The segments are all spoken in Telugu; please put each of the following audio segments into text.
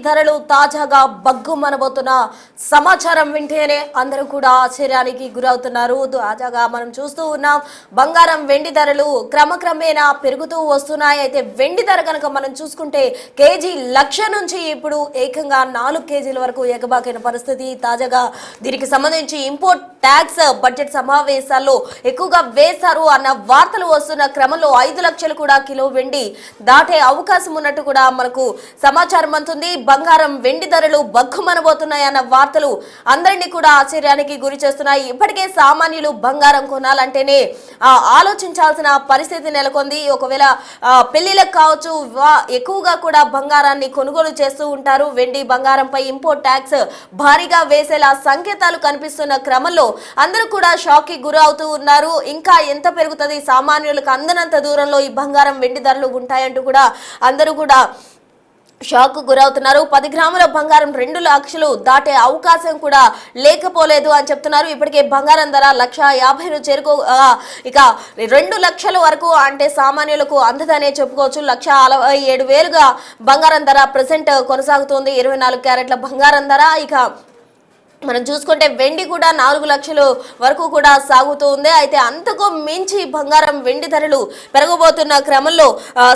ధరలు తాజాగా బగ్గుమనబోతున్న సమాచారం వింటేనే అందరూ కూడా ఆశ్చర్యానికి గురవుతున్నారు. తాజాగా మనం చూస్తూ ఉన్నాం బంగారం వెండి ధరలు క్రమక్రమేణా పెరుగుతూ వస్తున్నాయి. అయితే వెండి ధర కనుక మనం చూసుకుంటే కేజీ 1,00,000 నుంచి ఇప్పుడు ఏకంగా 4 కేజీల వరకు ఎగబాకిన పరిస్థితి. తాజాగా దీనికి సంబంధించి ఇంపోర్ట్ ట్యాక్స్ బడ్జెట్ సమావేశాల్లో ఎక్కువగా వేశారు అన్న వార్తలు వస్తున్న క్రమంలో 5 లక్షలు కూడా కిలో వెండి దాటే అవకాశం ఉన్నట్టు కూడా మనకు సమాచారం అందుతుంది. బంగారం వెండి ధరలు బగ్గుమనబోతున్నాయి అన్న వార్తలు అందరినీ కూడా ఆశ్చర్యానికి గురి చేస్తున్నాయి. ఇప్పటికే సామాన్యులు బంగారం కొనాలంటేనే ఆలోచించాల్సిన పరిస్థితి నెలకొంది. ఒకవేళ పెళ్లిలకు కావచ్చు ఎక్కువగా కూడా బంగారాన్ని కొనుగోలు చేస్తూ ఉంటారు. వెండి బంగారంపై ఇంపోర్ట్ ట్యాక్స్ భారీగా వేసేలా సంకేతాలు కనిపిస్తున్న క్రమంలో అందరూ కూడా షాక్ కి గురి అవుతూ ఉన్నారు. ఇంకా ఎంత పెరుగుతుంది, సామాన్యులకు అందనంత దూరంలో ఈ బంగారం వెండి ధరలు ఉంటాయంటూ కూడా అందరూ కూడా షాక్ గురవుతున్నారు. 10 గ్రాముల బంగారం 2 లక్షలు దాటే అవకాశం కూడా లేకపోలేదు అని చెప్తున్నారు. ఇప్పటికే బంగారం ధర 1,50,000 చేరుకో ఇక 2 లక్షల వరకు అంటే సామాన్యులకు అందదనే చెప్పుకోవచ్చు. 1,47,000గా బంగారం ధర ప్రెసెంట్ కొనసాగుతుంది. 24 క్యారెట్ల బంగారం ధర. ఇక మనం చూసుకుంటే వెండి కూడా 4 లక్షల వరకు కూడా సాగుతూ ఉంది. అయితే అంతకు మించి బంగారం వెండి ధరలు పెరగబోతున్న క్రమంలో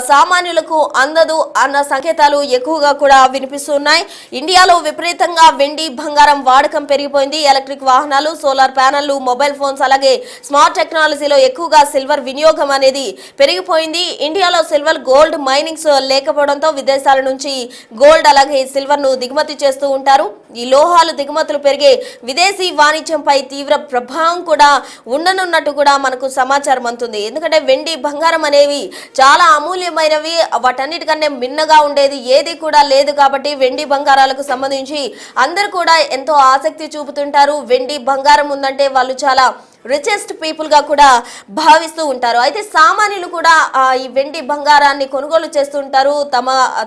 సామాన్యులకు అందదు అన్న సంకేతాలు ఎక్కువగా కూడా వినిపిస్తున్నాయి. ఇండియాలో విపరీతంగా వెండి బంగారం వాడకం పెరిగిపోయింది. ఎలక్ట్రిక్ వాహనాలు, సోలార్ ప్యానెళ్లు, మొబైల్ ఫోన్స్ అలాగే స్మార్ట్ టెక్నాలజీలో ఎక్కువగా సిల్వర్ వినియోగం అనేది పెరిగిపోయింది. ఇండియాలో సిల్వర్ గోల్డ్ మైనింగ్స్ లేకపోవడంతో విదేశాల నుంచి గోల్డ్ అలాగే సిల్వర్ ను దిగుమతి చేస్తూ ఉంటారు. ఈ లోహాలు దిగుమతులు విదేశీ వాణిజ్యంపై తీవ్ర ప్రభావం కూడా ఉండనున్నట్టు కూడా మనకు సమాచారం అందుతుంది. ఎందుకంటే వెండి బంగారం అనేవి చాలా అమూల్యమైనవి. వాటన్నిటికన్నా మిన్నగా ఉండేది ఏది కూడా లేదు. కాబట్టి వెండి బంగారాలకు సంబంధించి అందరూ కూడా ఎంతో ఆసక్తి చూపుతుంటారు. వెండి బంగారం ఉందంటే వాళ్ళు చాలా రిచెస్ట్ పీపుల్ గా కూడా భావిస్తూ ఉంటారు. అయితే సామాన్యులు కూడా ఈ వెండి బంగారాన్ని కొనుగోలు చేస్తుంటారు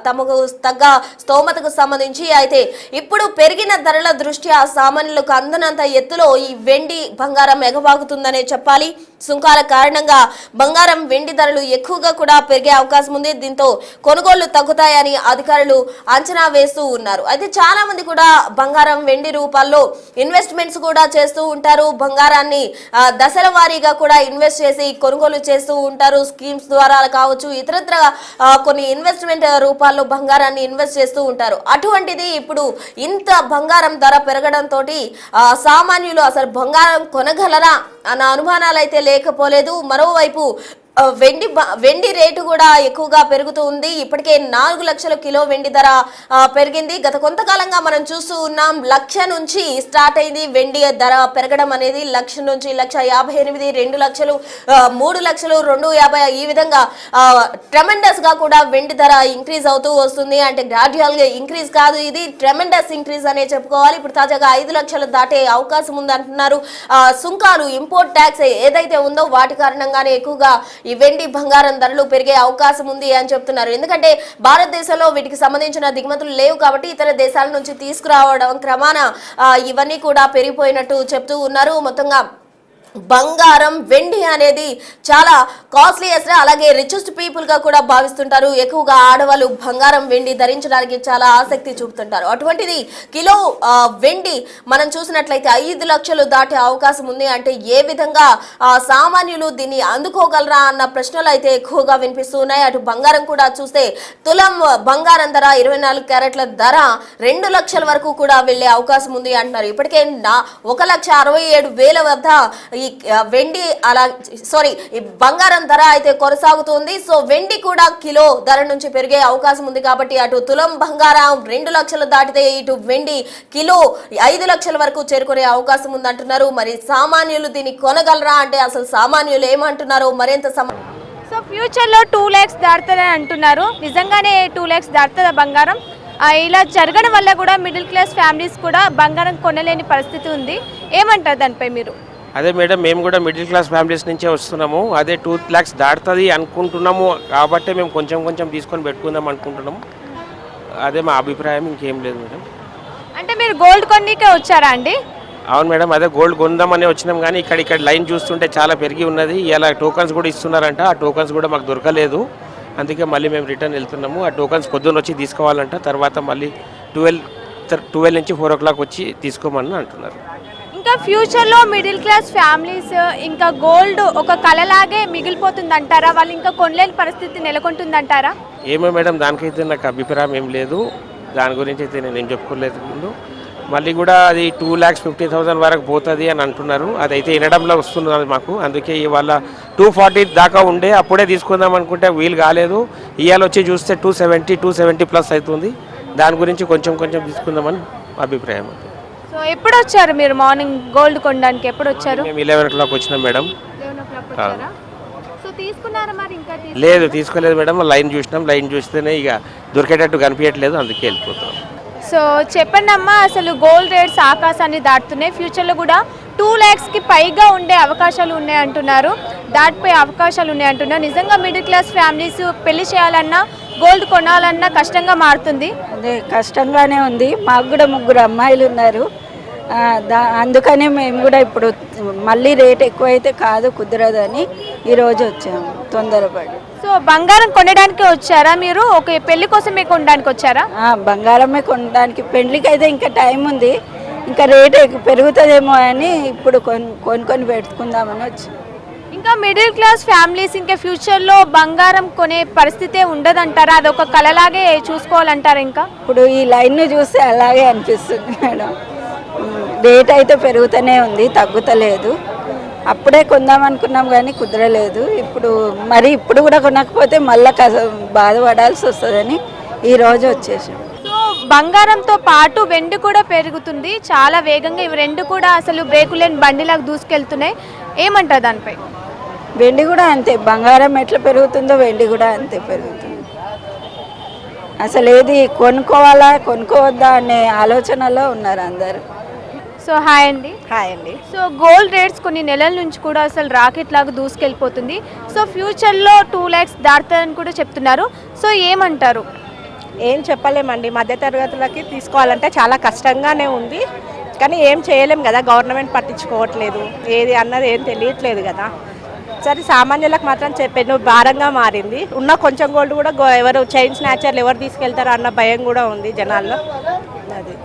తమకు తగ్గ స్తోమతకు సంబంధించి. అయితే ఇప్పుడు పెరిగిన ధరల దృష్ట్యా సామాన్యులకు అందనంత ఎత్తులో ఈ వెండి బంగారం ఎగబాగుతుందనే చెప్పాలి. సుంకాల కారణంగా బంగారం వెండి ధరలు ఎక్కువగా కూడా పెరిగే అవకాశం ఉంది. దీంతో కొనుగోళ్లు తగ్గుతాయని అధికారులు అంచనా వేస్తూ ఉన్నారు. అయితే చాలా మంది కూడా బంగారం వెండి రూపాల్లో ఇన్వెస్ట్మెంట్స్ కూడా చేస్తూ ఉంటారు. బంగారాన్ని దశల వారీగా కూడా ఇన్వెస్ట్ చేసి కొనుగోలు చేస్తూ ఉంటారు. స్కీమ్స్ ద్వారా కావచ్చు, ఇతరత్ర కొన్ని ఇన్వెస్ట్మెంట్ రూపాల్లో బంగారాన్ని ఇన్వెస్ట్ చేస్తూ ఉంటారు. అటువంటిది ఇప్పుడు ఇంత బంగారం ధర పెరగడంతో సామాన్యులు అసలు బంగారం కొనగలరా అన్న అనుమానాలు అయితే లేకపోలేదు. మరోవైపు వెండి రేటు కూడా ఎక్కువగా పెరుగుతూ ఉంది. ఇప్పటికే 4 లక్షల కిలో వెండి ధర పెరిగింది. గత కొంతకాలంగా మనం చూస్తూ ఉన్నాం 1,00,000 నుంచి స్టార్ట్ అయింది వెండి ధర పెరగడం అనేది. 1,00,000 నుంచి 1,58,000, 2 లక్షలు, 3 లక్షలు, 250 ఈ విధంగా ట్రెమెండస్ గా కూడా వెండి ధర ఇంక్రీజ్ అవుతూ వస్తుంది. అంటే గ్రాడ్యువల్ గా ఇంక్రీజ్ కాదు, ఇది ట్రెమెండస్ ఇంక్రీజ్ అనే చెప్పుకోవాలి. ఇప్పుడు తాజాగా 5 లక్షలు దాటే అవకాశం ఉంది అంటున్నారు. సుంకాలు, ఇంపోర్ట్ ట్యాక్స్ ఏదైతే ఉందో వాటి కారణంగానే ఎక్కువగా ఈ వెండి బంగారం ధరలు పెరిగే అవకాశం ఉంది అని చెప్తున్నారు. ఎందుకంటే భారతదేశంలో వీటికి సంబంధించిన దిగుమతులు లేవు కాబట్టి ఇతర దేశాల నుంచి తీసుకురావడం క్రమాన ఇవన్నీ కూడా పెరిగిపోయినట్టు చెప్తూ ఉన్నారు. మొత్తంగా బంగారం వెండి అనేది చాలా కాస్ట్లీ అసలు. అలాగే రిచెస్ట్ పీపుల్ గా కూడా భావిస్తుంటారు. ఎక్కువగా ఆడవాళ్ళు బంగారం వెండి ధరించడానికి చాలా ఆసక్తి చూపుతుంటారు. అటువంటిది కిలో వెండి మనం చూసినట్లయితే 5 లక్షలు దాటే అవకాశం ఉంది. అంటే ఏ విధంగా సామాన్యులు దీన్ని అందుకోగలరా అన్న ప్రశ్నలు అయితే ఎక్కువగా వినిపిస్తున్నాయి. అటు బంగారం కూడా చూస్తే తులం బంగారం ధర 24 క్యారెట్ల ధర 2 లక్షల వరకు కూడా వెళ్లే అవకాశం ఉంది అంటున్నారు. ఇప్పటికే 1,67,000 వద్ద ఈ వెండి ఈ బంగారం ధర అయితే కొనసాగుతుంది. సో వెండి కూడా కిలో ధర నుంచి పెరిగే అవకాశం ఉంది. కాబట్టి అటు తులం బంగారం 2 లక్షలు దాటితే ఇటు వెండి కిలో 5 లక్షల వరకు చేరుకునే అవకాశం ఉంది అంటున్నారు. మరి సామాన్యులు దీన్ని కొనగలరా అంటే అసలు సామాన్యులు ఏమంటున్నారో మరింత సో ఫ్యూచర్ లో 2 lakhs దాటుతుందని అంటున్నారు. నిజంగానే 2 lakhs దాటుతుందా బంగారం? ఇలా జరగడం వల్ల కూడా మిడిల్ క్లాస్ ఫ్యామిలీస్ కూడా బంగారం కొనలేని పరిస్థితి ఉంది. ఏమంటారు దానిపై మీరు? అదే మేడం, మేము కూడా మిడిల్ క్లాస్ ఫ్యామిలీస్ నుంచే వస్తున్నాము. అదే 2 lakhs దాటుతుంది అనుకుంటున్నాము కాబట్టి మేము కొంచెం తీసుకొని పెట్టుకుందాం అనుకుంటున్నాము. అదే మా అభిప్రాయం, ఇంకేం లేదు మేడం. అంటే మీరు గోల్డ్ కొన్నికే వచ్చారా అండి? అవును మేడం, అదే గోల్డ్ కొందామని వచ్చినాం. కానీ ఇక్కడ లైన్ చూస్తుంటే చాలా పెరిగి ఉన్నది. ఇలా టోకన్స్ కూడా ఇస్తున్నారంట. ఆ టోకన్స్ కూడా మాకు దొరకలేదు. అందుకే మళ్ళీ మేము రిటర్న్ వెళ్తున్నాము. ఆ టోకన్స్ పొద్దున్న వచ్చి తీసుకోవాలంట. తర్వాత మళ్ళీ ట్వెల్వ్ నుంచి 4 o'clock వచ్చి తీసుకోమని అంటున్నారు. ఇంకా ఫ్యూచర్లో మిడిల్ క్లాస్ ఫ్యామిలీస్ ఇంకా గోల్డ్ ఒక కళలాగే మిగిలిపోతుంది అంటారా? వాళ్ళు ఇంకా కొనలేని పరిస్థితి నెలకొంటుంది అంటారా? ఏమో మేడం, దానికైతే నాకు అభిప్రాయం ఏం లేదు. దాని గురించి అయితే నేను ఏం చెప్పుకోలేదు. మళ్ళీ కూడా అది 2,50,000 వరకు పోతుంది అని అంటున్నారు. అదైతే వినడంలో వస్తున్నది మాకు. అందుకే ఇవాళ 240 దాకా ఉండే అప్పుడే తీసుకుందాం అనుకుంటే వీలు కాలేదు. ఇవాళ వచ్చి చూస్తే 270+ అవుతుంది. దాని గురించి కొంచెం తీసుకుందామని అభిప్రాయం. సో ఎప్పుడు వచ్చారు మీరు మార్నింగ్ గోల్డ్ కొనడానికి? ఎప్పుడు వచ్చారు? మేము 11 o'clock వచ్చినాం మేడం. 11 o'clock వచ్చారా? సో తీసుకున్నారా మరి? ఇంకా లేదు, తీసుకోలేదు మేడం. లైన్ చూసినాం. లైన్ చూస్తేనే ఇక దొరికేటట్టు కనిపించట్లేదు, అందుకే వెళ్ళిపోతాం. సో చెప్పండి అమ్మా, అసలు గోల్డ్ రేట్స్ ఆకాశాన్ని దాటుతున్నాయి. ఫ్యూచర్లో కూడా 2 lakhsకి పైగా ఉండే అవకాశాలు ఉన్నాయి అంటున్నారు. దాటిపోయే అవకాశాలు ఉన్నాయి అంటున్నారు. నిజంగా మిడిల్ క్లాస్ ఫ్యామిలీస్ పెళ్లి చేయాలన్నా గోల్డ్ కొనాలన్నా కష్టంగా మారుతుంది. అదే కష్టంగానే ఉంది. మాకు కూడా 3 అమ్మాయిలు ఉన్నారు. అందుకనే మేము కూడా ఇప్పుడు మళ్ళీ రేట్ ఎక్కువైతే కాదు, కుదరదని ఈరోజు వచ్చాము తొందరపడి. సో బంగారం కొనడానికి వచ్చారా మీరు? ఒక పెళ్లి కోసమే కొనడానికి వచ్చారా? బంగారమే కొనడానికి. పెళ్లికి అయితే ఇంకా టైం ఉంది, ఇంకా రేట్ పెరుగుతుందేమో అని ఇప్పుడు కొనుక్కొని పెట్టుకుందామని వచ్చి. ఇంకా మిడిల్ క్లాస్ ఫ్యామిలీస్ ఇంకా ఫ్యూచర్లో బంగారం కొనే పరిస్థితే ఉండదంటారా? అది ఒక కళలాగే చూసుకోవాలంటారా? ఇంకా ఇప్పుడు ఈ లైన్ను చూస్తే అలాగే అనిపిస్తుంది మేడం. రేట్ అయితే పెరుగుతూనే ఉంది, తగ్గుతలేదు. అప్పుడే కొందాం అనుకున్నాం కానీ కుదరలేదు. ఇప్పుడు కూడా కొనకపోతే మళ్ళీ బాధపడాల్సి వస్తుందని ఈరోజు వచ్చేసాం. సో బంగారంతో పాటు వెండి కూడా పెరుగుతుంది చాలా వేగంగా. ఇవి రెండు కూడా అసలు బ్రేకు లేని బండిలాగా దూసుకెళ్తున్నాయి. ఏమంటారు దానిపై? వెండి కూడా అంతే, బంగారం ఎట్లా పెరుగుతుందో వెండి కూడా అంతే పెరుగుతుంది. అసలు ఏది కొనుక్కోవద్దా అనే ఆలోచనలో ఉన్నారు అందరు. సో హాయ్ అండి. హాయ్ అండి. సో గోల్డ్ రేట్స్ కొన్ని నెలల నుంచి కూడా అసలు రాకెట్ లాగా దూసుకెళ్ళిపోతుంది. సో ఫ్యూచర్లో 2 lakhs దాటుతుందని కూడా చెప్తున్నారు. సో ఏమంటారు? ఏం చెప్పలేమండి. మధ్యతరగతులకి తీసుకోవాలంటే చాలా కష్టంగానే ఉంది, కానీ ఏం చేయలేం కదా. గవర్నమెంట్ పట్టించుకోవట్లేదు, ఏది అన్నది ఏం తెలియట్లేదు కదా. సరే, సామాన్యులకు మాత్రం చెప్పాను భారంగా మారింది. ఉన్న కొంచెం గోల్డ్ కూడా ఎవరు చైన్ స్నాచర్లు ఎవరు తీసుకెళ్తారో అన్న భయం కూడా ఉంది జనాల్లో. అది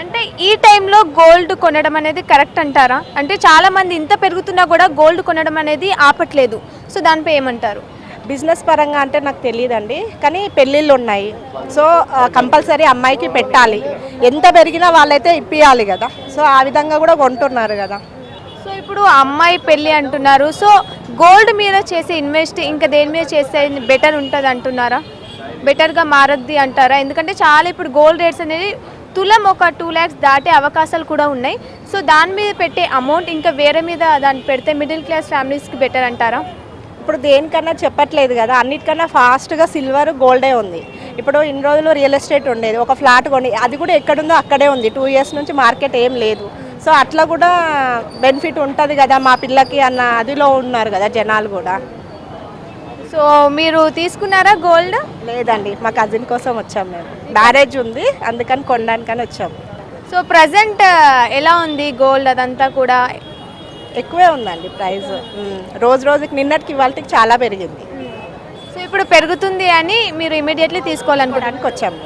అంటే ఈ టైంలో గోల్డ్ కొనడం అనేది కరెక్ట్ అంటారా? అంటే చాలా మంది ఇంత పెరుగుతున్నా కూడా గోల్డ్ కొనడం అనేది ఆపట్లేదు. సో దానిపై ఏమంటారు? బిజినెస్ పరంగా అంటే నాకు తెలియదండి, కానీ పెళ్ళిళ్ళు ఉన్నాయి. సో కంపల్సరీ అమ్మాయికి పెట్టాలి. ఎంత పెరిగినా వాళ్ళైతే ఇప్పియాలి కదా. సో ఆ విధంగా కూడా కొంటున్నారు కదా. సో ఇప్పుడు అమ్మాయి పెళ్ళి అంటున్నారు. సో గోల్డ్ మీద చేసే ఇన్వెస్ట్ ఇంకా దేని మీద చేస్తే బెటర్ ఉంటుంది అంటున్నారా? బెటర్గా మారద్ది అంటారా? ఎందుకంటే చాలా ఇప్పుడు గోల్డ్ రేట్స్ అనేది తులం ఒక 2 lakhs దాటే అవకాశాలు కూడా ఉన్నాయి. సో దాని మీద పెట్టే అమౌంట్ ఇంకా వేరే మీద దాన్ని పెడితే మిడిల్ క్లాస్ ఫ్యామిలీస్కి బెటర్ అంటారా? ఇప్పుడు దేనికన్నా చెప్పట్లేదు కదా. అన్నిటికన్నా ఫాస్ట్గా సిల్వర్ గోల్డే ఉంది. ఇప్పుడు ఇన్ని రోజులు రియల్ ఎస్టేట్ ఉండేది, ఒక ఫ్లాట్ కొని అది కూడా ఎక్కడుందో అక్కడే ఉంది. 2 years నుంచి మార్కెట్ ఏం లేదు. సో అట్లా కూడా బెనిఫిట్ ఉంటుంది కదా మా పిల్లకి అన్న అదిలో ఉన్నారు కదా జనాలు కూడా. సో మీరు తీసుకున్నారా గోల్డ్? లేదండి, మా కజిన్ కోసం వచ్చాం. మేము మ్యారేజ్ ఉంది, అందుకని కొనడానికని వచ్చాం. సో ప్రజెంట్ ఎలా ఉంది గోల్డ్? అదంతా కూడా ఎక్కువే ఉందండి ప్రైస్. రోజుకి నిన్నటికి ఇవాళకి చాలా పెరిగింది. సో ఇప్పుడు పెరుగుతుంది అని మీరు ఇమీడియట్లీ తీసుకోవాలనుకోవడానికి వచ్చాము.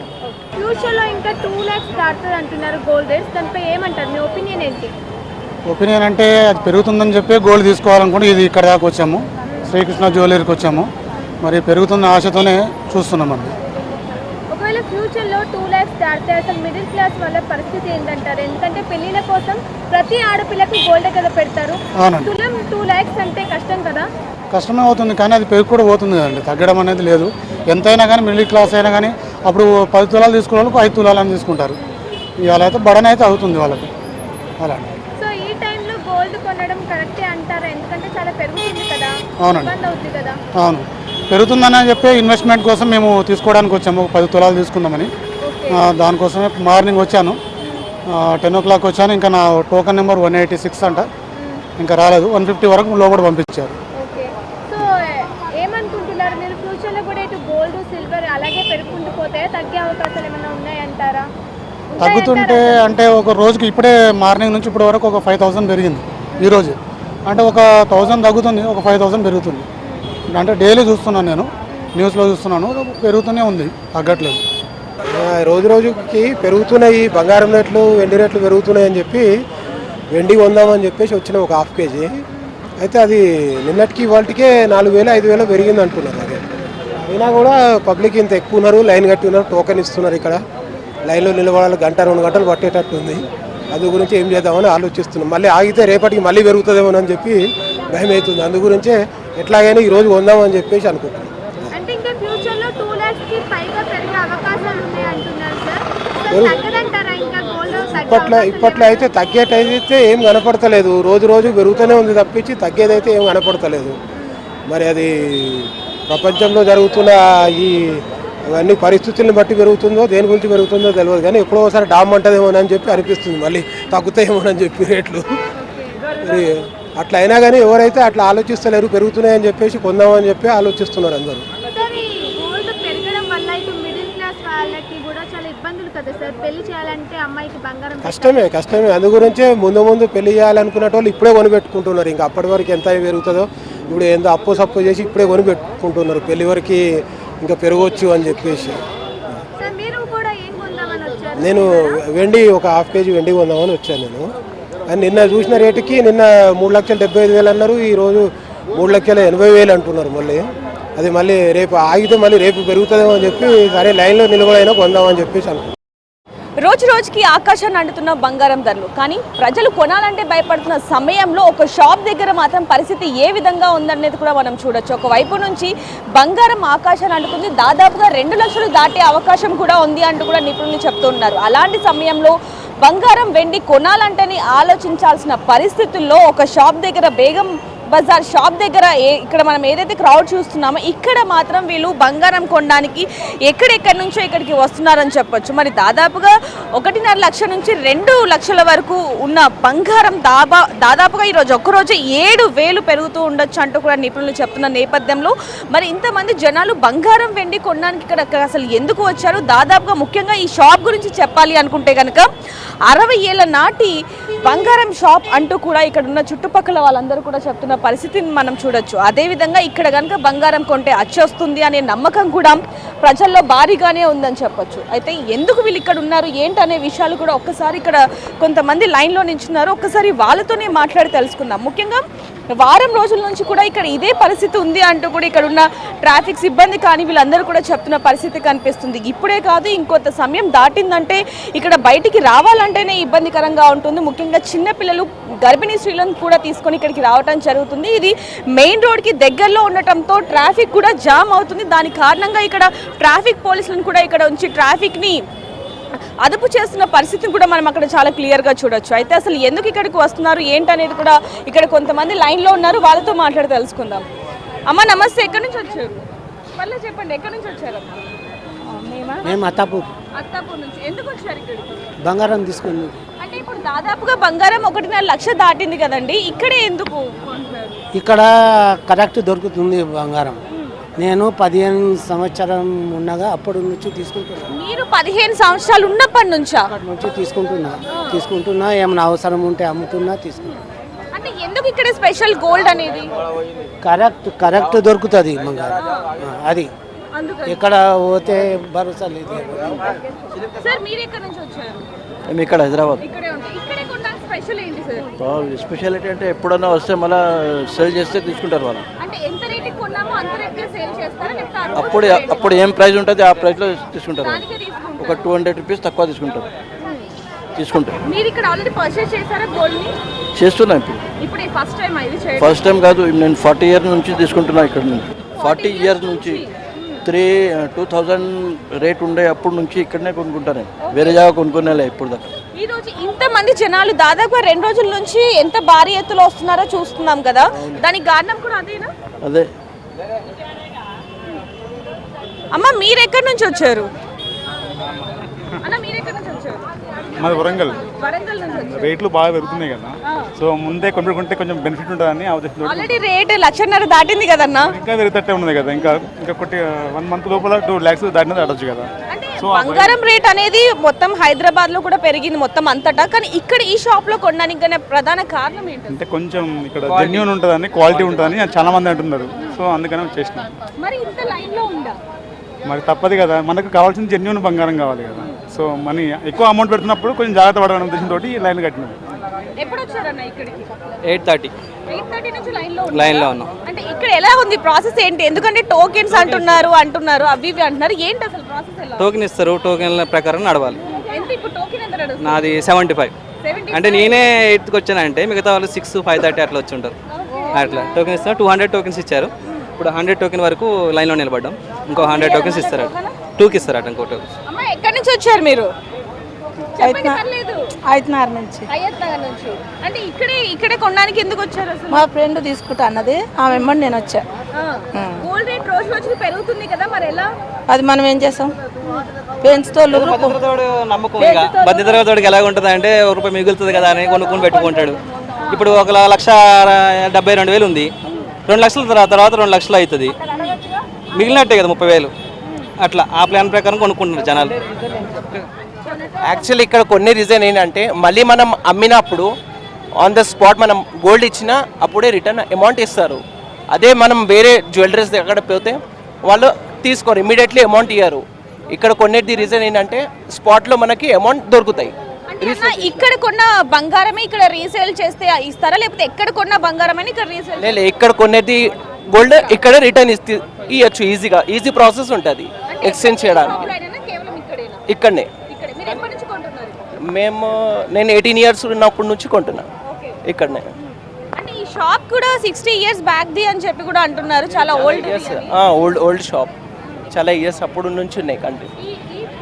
ఫ్యూచర్లో ఇంకా 2 lakhs దాటుతుంది అంటున్నారు గోల్డ్ రేట్స్. దానిపై ఏమంటారు? మీ ఒపీనియన్ ఏంటి? ఒపీనియన్ అంటే అది పెరుగుతుందని చెప్పి గోల్డ్ తీసుకోవాలనుకుంటే ఇది ఇక్కడ దాకా వచ్చాము, శ్రీకృష్ణ జ్యువెలరీకి వచ్చాము. మరి పెరుగుతున్న ఆశతోనే చూస్తున్నామండి. ఒకవేళ ఫ్యూచర్లో 2 lakhs దాటితే అసలు మిడిల్ క్లాస్ వాళ్ళ పరిస్థితి ఏంటంటారు? ఎందుకంటే పెళ్ళిళ్ళ కోసం ప్రతి ఆడపిల్లకి గోల్డ్ కదా పెడతారు. తులం 2 lakhs అంటే కష్టం కదా. కష్టమే అవుతుంది, కానీ అది పెరుగు కూడా పోతుంది కదండి. తగ్గడం అనేది లేదు. ఎంతైనా కానీ మిడిల్ క్లాస్ అయినా కానీ అప్పుడు 10 తులాలు తీసుకునే వాళ్ళకు 5 తులాలని తీసుకుంటారు. ఇవాళ అయితే బడన్ అయితే అవుతుంది వాళ్ళకి అలా. సో ఈ టైంలో గోల్డ్ కొనడం కరెక్టే అంటారా? ఎందుకంటే చాలా పెరుగుతుంది కదా. అవునండి, ఇబ్బంది అవుతుంది కదా. అవును, పెరుగుతుందని చెప్పి ఇన్వెస్ట్మెంట్ కోసం మేము తీసుకోవడానికి వచ్చాము. 10 తులాలు తీసుకుందామని. దానికోసమే మార్నింగ్ వచ్చాను, 10 o'clock వచ్చాను. ఇంకా నా టోకన్ నెంబర్ 186 అంట, ఇంకా రాలేదు. 150 వరకు లోపల పంపించారు. ఓకే. సో ఏమనుకుంటున్నారు మీరు? ఫ్యూచర్లో కూడా ఇటు గోల్డ్ సిల్వర్ అలాగే పెరుగుకుంటూ పోతే తగ్గే అవకాశాలు ఏమైనా ఉన్నాయంటారా? తగ్గుతుంటే అంటే ఒక రోజుకి ఇప్పుడే మార్నింగ్ నుంచి ఇప్పటి వరకు ఒక 5,000 పెరిగింది ఈరోజు. అంటే ఒక 1,000 తగ్గుతుంది, ఒక 5,000 పెరుగుతుంది. అంటే డైలీ చూస్తున్నాను, నేను న్యూస్లో చూస్తున్నాను, పెరుగుతూనే ఉంది, తగ్గట్లేదు. రోజు రోజుకి పెరుగుతున్నాయి బంగారం రేట్లు వెండి రేట్లు పెరుగుతున్నాయి అని చెప్పి వెండి కొందామని చెప్పేసి వచ్చిన ఒక హాఫ్ కేజీ. అయితే అది నిన్నటికి వాటికే 4,000 5,000 పెరిగింది అంటున్నారు. అదే అయినా కూడా పబ్లిక్ ఇంత ఎక్కువ ఉన్నారు, లైన్ కట్టి ఉన్నారు, టోకెన్ ఇస్తున్నారు. ఇక్కడ లైన్లో నిలబడాలి, 1-2 గంటలు పట్టేటట్టు ఉంది. అందు గురించి ఏం చేద్దామని ఆలోచిస్తున్నాం. మళ్ళీ ఆగితే రేపటికి మళ్ళీ పెరుగుతుందేమో అని చెప్పి భయం అవుతుంది. అందు గురించే ఎట్లాగైనా ఈరోజు కొందామని చెప్పేసి అనుకుంటున్నాం. అంటే ఇంకా ఫ్యూచర్లో 2 lakhs కి పైగా పెరిగే అవకాశాలు ఉన్నాయి అంటున్నారు సార్. తగ్గదంటారా ఇంకా గోల్డ్? ఇప్పట్లో అయితే తగ్గేటైతే ఏం కనపడతలేదు. రోజు రోజు పెరుగుతూనే ఉంది తప్పించి తగ్గేదైతే ఏం కనపడతలేదు. మరి అది ప్రపంచంలో జరుగుతున్న ఇవన్నీ పరిస్థితులను బట్టి పెరుగుతుందో దేని గురించి పెరుగుతుందో తెలియదు. కానీ ఎప్పుడో ఒకసారి డామ్ అంటదేమోనని చెప్పి అనిపిస్తుంది, మళ్ళీ తగ్గుతాయేమోనని చెప్పి రేట్లు. అట్లా అయినా కానీ ఎవరైతే అట్లా ఆలోచిస్తలేరు, పెరుగుతున్నాయని చెప్పేసి కొందామని చెప్పి ఆలోచిస్తున్నారు అందరూ. కష్టమే. అందు గురించే ముందు పెళ్లి చేయాలనుకునే వాళ్ళు ఇప్పుడే కొనిపెట్టుకుంటున్నారు. ఇంకా అప్పటి వరకు ఎంత పెరుగుతుందో ఇప్పుడు ఏందో అప్పు చేసి ఇప్పుడే కొనిపెట్టుకుంటున్నారు. పెళ్లి వరకు ఇంకా పెరగవచ్చు అని చెప్పేసి. నేను వెండి ఒక హాఫ్ కేజీ వెండి కొందామని వచ్చాను నేను. అని నిన్న చూసిన రేటుకి నిన్న 3,75,000 అన్నారు, ఈరోజు 3,80,000 అంటున్నారు. మళ్ళీ మళ్ళీ రేపు ఆగితే మళ్ళీ రేపు పెరుగుతుందేమో అని చెప్పి సరే లైన్లో నిలబడైనా కొందామని చెప్పేసి అనుకుంటున్నాను. రోజు రోజుకి ఆకాశాన్ని అంటున్న బంగారం ధరలు, కానీ ప్రజలు కొనాలంటే భయపడుతున్న సమయంలో ఒక షాప్ దగ్గర మాత్రం పరిస్థితి ఏ విధంగా ఉందనేది కూడా మనం చూడొచ్చు. ఒకవైపు నుంచి బంగారం ఆకాశాన్ని అంటుతుంది, దాదాపుగా 2 లక్షలు దాటే అవకాశం కూడా ఉంది అంటూ కూడా నిపుణులు చెప్తున్నారు. అలాంటి సమయంలో బంగారం వెండి కొనాలంటేనే ఆలోచించాల్సిన పరిస్థితుల్లో ఒక షాప్ దగ్గర బేగం బజార్ షాప్ దగ్గర ఇక్కడ మనం ఏదైతే క్రౌడ్ చూస్తున్నామో ఇక్కడ మాత్రం వీళ్ళు బంగారం కొనడానికి ఎక్కడెక్కడి నుంచో ఇక్కడికి వస్తున్నారని చెప్పొచ్చు. మరి దాదాపుగా 1.5 లక్షల నుంచి 2 లక్షల వరకు ఉన్న బంగారం దాదాపుగా ఈరోజు ఒక్కరోజు 7,000 పెరుగుతూ ఉండొచ్చు అంటూ కూడా నిపుణులు చెప్తున్న నేపథ్యంలో మరి ఇంతమంది జనాలు బంగారం వెండి కొనడానికి ఇక్కడ అసలు ఎందుకు వచ్చారు? దాదాపుగా ముఖ్యంగా ఈ షాప్ గురించి చెప్పాలి అనుకుంటే కనుక 60 ఏళ్ల నాటి బంగారం షాప్ అంటూ కూడా ఇక్కడ ఉన్న చుట్టుపక్కల వాళ్ళందరూ కూడా చెప్తున్న పరిస్థితిని మనం చూడొచ్చు. అదేవిధంగా ఇక్కడ కనుక బంగారం కొంటే అచ్చొస్తుంది అనే నమ్మకం కూడా ప్రజల్లో భారీగానే ఉందని చెప్పొచ్చు. అయితే ఎందుకు వీళ్ళు ఇక్కడ ఉన్నారు ఏంటనే విషయాలు కూడా ఒక్కసారి ఇక్కడ కొంతమంది లైన్లో నించున్నారు, ఒక్కసారి వాళ్ళతోనే మాట్లాడి తెలుసుకుందాం. ముఖ్యంగా వారం రోజుల నుంచి కూడా ఇక్కడ ఇదే పరిస్థితి ఉంది అంటూ కూడా ఇక్కడ ఉన్న ట్రాఫిక్ సిబ్బంది కానీ వీళ్ళందరూ కూడా చెప్తున్న పరిస్థితి కనిపిస్తుంది. ఇప్పుడే కాదు ఇంకొంత సమయం దాటిందంటే ఇక్కడ బయటికి రావాలంటేనే ఇబ్బందికరంగా ఉంటుంది. ముఖ్యంగా చిన్నపిల్లలు గర్భిణీ స్త్రీలను కూడా తీసుకొని ఇక్కడికి రావడం జరుగుతుంది. ఇది మెయిన్ రోడ్కి దగ్గరలో ఉండటంతో ట్రాఫిక్ కూడా జామ్ అవుతుంది. దాని కారణంగా ఇక్కడ ట్రాఫిక్ పోలీసులను కూడా ఇక్కడ ఉంచి ట్రాఫిక్ని అదుపు చేస్తున్న పరిస్థితిని కూడా మనం అక్కడ చాలా క్లియర్గా చూడొచ్చు. అయితే అసలు ఎందుకు ఇక్కడికి వస్తున్నారు ఏంటనేది కూడా ఇక్కడ కొంతమంది లైన్లో ఉన్నారు, వాళ్ళతో మాట్లాడి తెలుసుకుందాం. అమ్మ నమస్తే, ఎక్కడి నుంచి వచ్చారు? పర్లేదు చెప్పండి, ఎక్కడి నుంచి వచ్చారు? మేము అత్తాపూర్ నుంచి. ఎందుకు వచ్చారు ఇక్కడికి? బంగారం తీసుకుని. అంటే ఇప్పుడు దాదాపుగా బంగారం 1.5 లక్ష దాటింది కదండి, ఇక్కడే ఎందుకు? ఇక్కడ కరెక్ట్ దొరుకుతుంది బంగారం. నేను 15 సంవత్సరం ఉండగా అప్పటి నుంచి తీసుకుంటున్నాను. మీరు 15 సంవత్సరాలు ఉన్నప్పటి నుంచా? అప్పటి నుంచి తీసుకుంటున్నా ఏమైనా అవసరం ఉంటే అమ్ముతున్నా తీసుకుంటున్నా. అంటే ఎందుకు ఇక్కడ స్పెషల్ గోల్డ్ అనేది? కరెక్ట్ దొరుకుతుంది బంగారం, అది ఇక్కడ పోతే భరోసా లేదు. సార్ మీరు ఎక్కడి నుంచి వచ్చారు? మేము ఇక్కడ హైదరాబాద్. ఇక్కడే కొనడానికి స్పెషల్ ఏంటి సార్? స్పెషాలిటీ అంటే ఎప్పుడన్నా వస్తే మళ్ళీ సేల్ చేస్తే తీసుకుంటారు వాళ్ళు. అంటే ఎంత రేటుకి కొన్నామో అంత రేటుకే సేల్ చేస్తారా లేకపోతే అప్పుడు ఏం ప్రైస్ ఉంటుంది ఆ ప్రైస్లో తీసుకుంటారు. ఒక 200 రూపీస్ తక్కువ తీసుకుంటారు. మీరు ఇక్కడ ఆల్రెడీ పర్చేస్ చేశారా గోల్డ్ ని? చేస్తున్నా ఇప్పుడు ఫస్ట్ టైం ఇది చేయడం? ఫస్ట్ టైం కాదు, నేను 40 ఇయర్స్ నుంచి తీసుకుంటున్నా ఇక్కడ నుంచి. 40 ఇయర్స్ నుంచి 2000 రేట్ ఉండే అప్పటి నుంచి ఇక్కడనే కొనుక్కుంటాను, వేరే జాగా కొనుక్కునే ఇప్పుడు దాకా. ఈ రోజు ఇంతమంది జనాలు దాదాపు 2 రోజుల నుంచి ఎంత భారీ ఎత్తులో వస్తున్నారో చూస్తున్నాం కదా, దానికి కారణం కూడా అదేనా? అదే. అమ్మ మీరు ఎక్కడి నుంచి వచ్చారు? అన్న మీరు ఎక్కడి నుంచి వచ్చారు? మాది వరంగల్. నుంచి వచ్చారు. రేట్లు బాగా పెరుగుతున్నాయి కదా, సో ముందే కొనుక్కుంటే కొంచెం బెనిఫిట్ ఉంటుందని ఆలోచన. ఆల్రెడీ రేట్ 1.5 లక్ష దాటింది కదన్నా. ఇంకా పెరుగుతట్టే ఉన్నది కదా, ఇంకా 1 మంత్ లోపల 2 lakhs దాటినా దాటొచ్చు కదా. సో బంగారం రేట్ అనేది మొత్తం హైదరాబాద్ లో కూడా పెరిగింది మొత్తం అంతటా, కానీ ఇక్కడ ఈ షాప్ లో కొనడానికి ప్రధాన కారణం ఏంటి? అంటే కొంచెం ఇక్కడ జెన్యూన్ ఉంటుందని, క్వాలిటీ ఉంటుందని చాలా మంది అంటున్నారు, సో అందుకనే చేసిన. మరి ఇంత లైన్ లో ఉందా? మరి తప్పదు కదా, మనకు కావాల్సింది జెన్యున్ బంగారం కావాలి కదా. సో మనీ ఎక్కువ అమౌంట్ పెడుతున్నప్పుడు కొంచెం జాగ్రత్త పడాలనే ఉద్దేశంతో లైన్ కట్టినాం. ఎప్పుడు వచ్చారన్న ఇక్కడికి? 8:30 నుంచి లైన్లో లైన్లో ఉన్నాం. అంటే ఇక్కడ ఎలా ఉంది ప్రాసెస్ ఏంటి? ఎందుకంటే టోకెన్స్ అంటున్నారు అవి ఇవి అంటున్నారు, ఏంటి అసలు ప్రాసెస్ ఎలా? టోకెన్ ఇస్తారు, టోకెన్ ప్రకారం నడవాలి. ఎంత ఇప్పుడు టోకెన్ ఎంత నడుస్తుంది? నాది 75. అంటే నేనే 8కి వచ్చానంటే మిగతా వాళ్ళు 6, 5:30 అట్లా వచ్చి ఉంటారు. అట్లా టోకెన్ ఇస్తారు. 200 టోకెన్స్ ఇచ్చారు. ఇప్పుడు 100 టోకెన్ వరకు లైన్లో నిలబడ్డాం. ఇంకో 100 టోకెన్స్ ఇస్తారు. 2కి ఇస్తారు అట ఇంకో టోకెన్. అమ్మ ఎక్కడి నుంచి వచ్చారు మీరు? ఐదున్నర నుంచి. అయ్యత్నగర్ నుంచి. అంటే ఇక్కడే కొనడానికి ఎందుకు వచ్చారు అసలు? మా ఫ్రెండ్ తీసుకుంటా అన్నది, ఆ వెంబడి నేను వచ్చా. గోల్డ్ రేట్ రోజు రోజుకి పెరుగుతుంది కదా, మరి ఎలా? అది మనం ఏం చేస్తాం, పెంచుతో భద్రతోడు నమ్మకం. ఇక భద్రతోడికి ఎలా ఉంటుంది అంటే రూపాయి మిగులుతుంది కదా అని కొనుక్కొని పెట్టుకుంటాడు. ఇప్పుడు 1,72,000 ఉంది. 2 లక్షల తర్వాత 2 లక్షలు అవుతుంది, మిగిలినట్టే కదా 30,000. అట్లా ఆ ప్లాన్ ప్రకారం కొనుక్కుంటున్నారు జనాలు. యాక్చువల్లీ ఇక్కడ కొన్ని రీజన్ ఏంటంటే మళ్ళీ మనం అమ్మినప్పుడు ఆన్ ద స్పాట్ మనం గోల్డ్ ఇచ్చినా అప్పుడే రిటర్న్ అమౌంట్ ఇస్తారు. అదే మనం వేరే జ్యువెలరీస్ దగ్గర పోతే వాళ్ళు తీసుకోరు, ఇమీడియట్లీ అమౌంట్ ఇయ్యారు. ఇక్కడ కొన్నిటి రీజన్ ఏంటంటే స్పాట్లో మనకి అమౌంట్ దొరుకుతాయి. ఇక్కడ కొన్న బంగారమే ఇక్కడ రీసేల్ చేస్తే ఇస్తారా, లేకపోతే ఎక్కడ కొన్న బంగారమే ఇక్కడ రీసేల్? లేదు, ఇక్కడ కొనేది గోల్డ్ ఇక్కడ రిటర్న్ ఇవ్వచ్చు ఈజీగా. ఈజీ ప్రాసెస్ ఉంటుంది ఎక్స్చేంజ్ చేయడానికి. ఇక్కడనే నేను 18 ఇయర్స్ ఉన్నప్పటి నుంచి కొంటున్నా ఇక్కడనే. అంటే ఈ షాప్ కూడా 60 ఇయర్స్ బ్యాక్ ది అని చెప్పి కూడా అంటున్నారు, చాలా ఓల్డ్ షాప్, చాలా ఇయర్స్ అప్పుడు నుంచి ఉన్నాయి కంటి.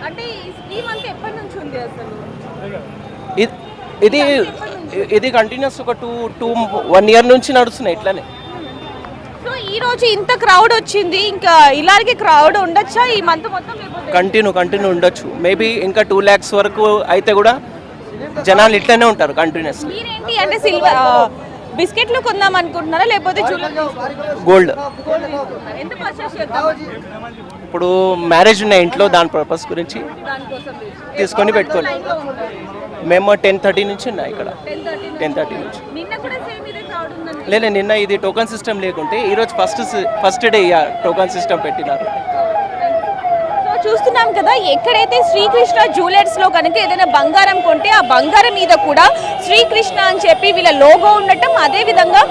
అంటే ఈ స్కీమ్ అంతా ఎప్పటి నుంచి ఉంది అసలు? ఇది కంటిన్యూస్ ఒక 1 ఇయర్ నుంచి నడుస్తున్నాయి ఇట్లానే. సో ఈ రోజు ఇంత క్రౌడ్ వచ్చింది, ఇంకా ఇలాగే క్రౌడ్ ఉండొచ్చా ఈ మంత్ మొత్తం? కంటిన్యూ ఉండొచ్చు. మేబీ ఇంకా 2 lakhs వరకు అయితే కూడా జనాలు ఇట్లనే ఉంటారు కంటిన్యూస్. మీరేంటి అంటే సిల్వర్ బిస్కెట్లు కొందాం అనుకుంటున్నారా, లేకపోతే గోల్డ్? ఎంత పర్చేస్ చేద్దాం? ఇప్పుడు మ్యారేజ్ ఉన్నాయి ఇంట్లో, దాని పర్పస్ గురించి తీసుకొని పెట్టుకోండి. మేము 10:30 నుంచి ఉన్నాయి ఇక్కడ. 10:30 నుంచి. లేదు, నిన్న ఇది టోకన్ సిస్టమ్ లేకుంటే ఈరోజు ఫస్ట్ డే టోకన్ సిస్టమ్ పెట్టినారు. చూస్తున్నాం కదా, ఎక్కడైతే శ్రీకృష్ణ జ్యువెలర్స్ లో కనుక ఏదైనా బంగారం కొంటే ఆ బంగారం మీద కూడా శ్రీకృష్ణ అని చెప్పి వీళ్ళ లోగో ఉండటం, అదే విధంగా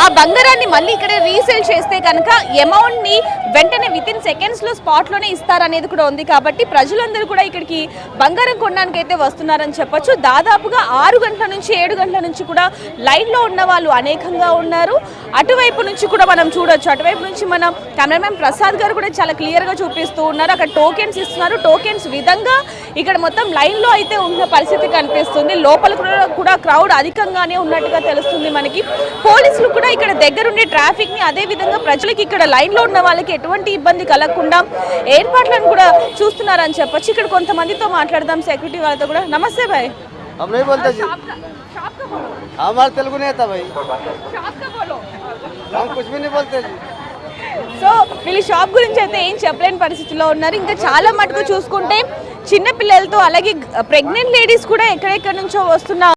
ఆ బంగారాన్ని మళ్ళీ ఇక్కడ రీసేల్ చేస్తే కనుక అమౌంట్ ని వెంటనే వితిన్ సెకండ్స్ లో స్పాట్ లోనే ఇస్తారనేది కూడా ఉంది. కాబట్టి ప్రజలందరూ కూడా ఇక్కడికి బంగారం కొనడానికి అయితే వస్తున్నారని చెప్పొచ్చు. దాదాపుగా 6 గంటల నుంచి 7 గంటల నుంచి కూడా లైన్ లో ఉన్న వాళ్ళు అనేకంగా ఉన్నారు. అటువైపు నుంచి కూడా మనం చూడొచ్చు, అటువైపు నుంచి మన కెమెరామెన్ ప్రసాద్ గారు కూడా చాలా క్లియర్ గా చూపిస్తూ ఉన్నారు. అక్కడ టోకెన్స్ ఇస్తున్నారు, టోకెన్స్ విధంగా ఇక్కడ మొత్తం లైన్ లో అయితే ఉన్న పరిస్థితి కనిపిస్తుంది. లోపల కూడా క్రౌడ్ అధికంగానే ఉన్నట్టుగా తెలుస్తుంది మనకి. పోలీసులు కూడా ఇక్కడ దగ్గరుండి ట్రాఫిక్ ని, అదే విధంగా ప్రజలకి ఇక్కడ లైన్ లో ఉన్న వాళ్ళకి ఎటువంటి ఇబ్బంది కలగకుండా ఏర్పాట్లను కూడా చూస్తున్నారని చెప్పొచ్చు. ఇక్కడ కొంతమందితో మాట్లాడదాం, సెక్యూరిటీ వాళ్ళతో కూడా. నమస్తే భాయ్. సో వీళ్ళు షాప్ గురించి అయితే ఏం చెప్పలేని పరిస్థితిలో ఉన్నారు. ఇంకా చాలా మటుకు చూసుకుంటే చిన్న పిల్లలతో అలాగే ప్రెగ్నెంట్ లేడీస్ కూడా ఎక్కడెక్కడి నుంచో వస్తున్న